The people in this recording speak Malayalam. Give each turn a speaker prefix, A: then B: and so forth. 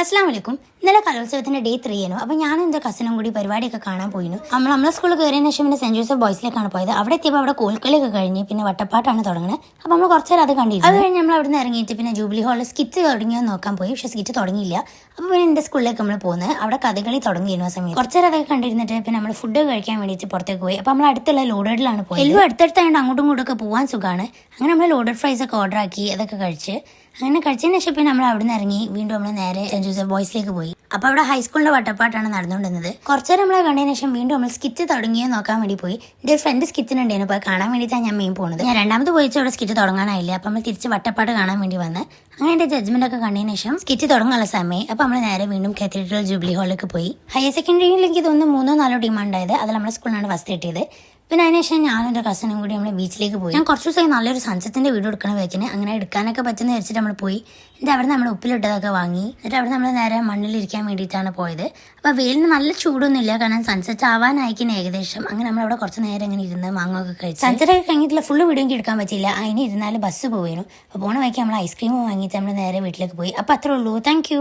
A: അസ്സാം വലൈക്കും. ഇന്നലെ കലോത്സവത്തിന്റെ ഡേ 3 ആയിരുന്നു. അപ്പോൾ ഞാനും എൻ്റെ കസിനും കൂടി പരിപാടിയൊക്കെ കാണാൻ പോയിരുന്നു. നമ്മളെ സ്കൂളിൽ കയറിയതിന് ശേഷം പിന്നെ സെന്റ് ജോസഫ് ബോയ്സിലേക്കാണ് പോയത്. അവിടെ എത്തിയപ്പോൾ അവിടെ കോൽക്കളിയൊക്കെ കഴിഞ്ഞ് പിന്നെ വട്ടപ്പാട്ടാണ് തുടങ്ങുന്നത്. അപ്പോൾ നമ്മൾ കുറച്ച് നേരം അത് കണ്ടിരുന്നു. അത് കഴിഞ്ഞ് നമ്മൾ അവിടെ നിന്ന് ഇറങ്ങിയിട്ട് പിന്നെ ജൂബിലി ഹാളിൽ സ്കിറ്റ് തുടങ്ങിയോ നോക്കാൻ പോയി. പക്ഷേ സ്കിറ്റ് തുടങ്ങിയില്ല. അപ്പോൾ പിന്നെ എൻ്റെ സ്കൂളിലേക്ക് നമ്മൾ പോകുന്നത് അവിടെ കഥകളി തുടങ്ങിയിരുന്നു. ആ സമയത്ത് കുറച്ച് നേരം അതൊക്കെ കണ്ടിരുന്നിട്ട് പിന്നെ നമ്മൾ ഫുഡ് കഴിക്കാൻ വേണ്ടിയിട്ട് പുറത്തേക്ക് പോയി. അപ്പോൾ നമ്മൾ അടുത്തുള്ള ലോഡഡിലാണ് പോയത്. എല്ലാം അടുത്തടുത്തായതുകൊണ്ട് അങ്ങോട്ടും ഇങ്ങോട്ടും ഒക്കെ പോകാൻ സുഖമാണ്. അങ്ങനെ നമ്മൾ ലോഡഡ് ഫ്രൈസ് ഒക്കെ ഓർഡർ ആക്കി അതൊക്കെ കഴിച്ച് അങ്ങനെ കഴിച്ചതിന് ശേഷം പിന്നെ നമ്മൾ അവിടെ നിന്ന് ഇറങ്ങി വീണ്ടും നമ്മൾ നേരെ സെന്റ് ജോസഫ് ബോയ്സിലേക്ക് പോയി. അപ്പോൾ അവിടെ ഹൈസ്കൂളിന്റെ വട്ടപ്പാട്ടാണ് നടന്നുകൊണ്ടിരുന്നത്. കുറച്ചേരം നമ്മളെ കണ്ടതിന് ശേഷം വീണ്ടും നമ്മൾ സ്കിറ്റ് തുടങ്ങിയോ നോക്കാൻ വേണ്ടി പോയി. എൻ്റെ ഒരു ഫ്രണ്ട് സ്കിറ്റിനുണ്ടായിരുന്നു. അപ്പോൾ കാണാൻ വേണ്ടിയിട്ടാണ് ഞാൻ മെയിൻ പോകുന്നത്. ഞാൻ രണ്ടാമത് പോയിച്ച് അവിടെ സ്കിറ്റ് തുടങ്ങാനായില്ല. അപ്പോൾ നമ്മൾ തിരിച്ച് വട്ടപ്പാട്ട് കാണാൻ വേണ്ടി വന്ന് അങ്ങനെ എൻ്റെ ജഡ്ജ്മെന്റ് ഒക്കെ കണ്ടതിന് ശേഷം സ്കിറ്റ് തുടങ്ങാനുള്ള സമയം. അപ്പോൾ നമ്മൾ നേരെ വീണ്ടും കാത്തഡ്രൽ ജൂബിലി ഹാളിലേക്ക് പോയി. ഹയർ സെക്കൻഡറിയിലേക്ക് തോന്നുന്നു 3-4 ടീമുണ്ടായത്. അതിൽ നമ്മുടെ സ്കൂളിലാണ് ഫസ്റ്റ് കിട്ടിയത്. പിന്നെ അതിനുശേഷം ഞാനും എൻ്റെ കസിനും കൂടി നമ്മൾ ബീച്ചിലേക്ക് പോയി. ഞാൻ കുറച്ച് ദിവസമായി നല്ലൊരു സൺസെറ്റിന്റെ വീഡിയോ എടുക്കണം വെച്ചിന്. അങ്ങനെ എടുക്കാനൊക്കെ പറ്റുന്ന വെച്ചിട്ട് നമ്മൾ പോയി. എന്നിട്ട് അവിടെ നമ്മൾ ഉപ്പിലിട്ടതൊക്കെ വാങ്ങി. എന്നിട്ട് അവിടെ നമ്മൾ നേരെ മണ്ണിലിരിക്കാൻ വേണ്ടിയിട്ടാണ് പോയത്. അപ്പോൾ വെയിലിന് നല്ല ചൂടൊന്നുമില്ല, കാരണം സൺസെറ്റ് ആവാനായിക്കുന്ന ഏകദേശം. അങ്ങനെ നമ്മൾ അവിടെ കുറച്ച് നേരം ഇങ്ങനെ ഇരുന്ന് മാങ്ങൊക്കെ കഴിച്ചു. സൺസെറ്റ് ഒക്കെ കഴിഞ്ഞിട്ടുള്ള ഫുള്ള് വീഡിയോ എനിക്ക് എടുക്കാൻ പറ്റില്ല. അതിന് ഇരുന്നാലും ബസ് പോയിരുന്നു. അപ്പോൾ പോണ വഴിക്ക് നമ്മൾ ഐസ്ക്രീം വാങ്ങിയിട്ട് നമ്മൾ നേരെ വീട്ടിലേക്ക് പോയി. അപ്പോൾ അത്രേ ഉള്ളൂ. താങ്ക്